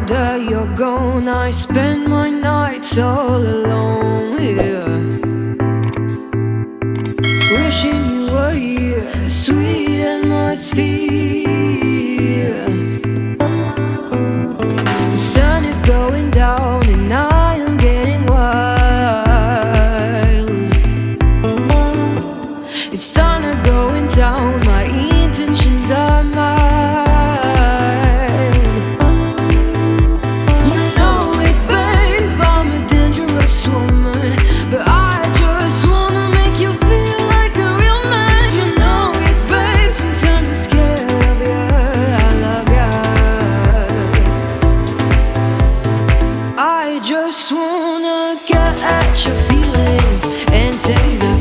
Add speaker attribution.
Speaker 1: that you're gone, I spend my nights all alone here, wishing you were here, sweet atmosphere. The sun is going down and I am getting wild. It's sun are going down, my intentions are mild. You know it, babe, I'm a dangerous woman, but I just wanna make you feel like a real man. You know it, babe, sometimes I'm scared of you, I love you. I just wanna get at your feelings and take the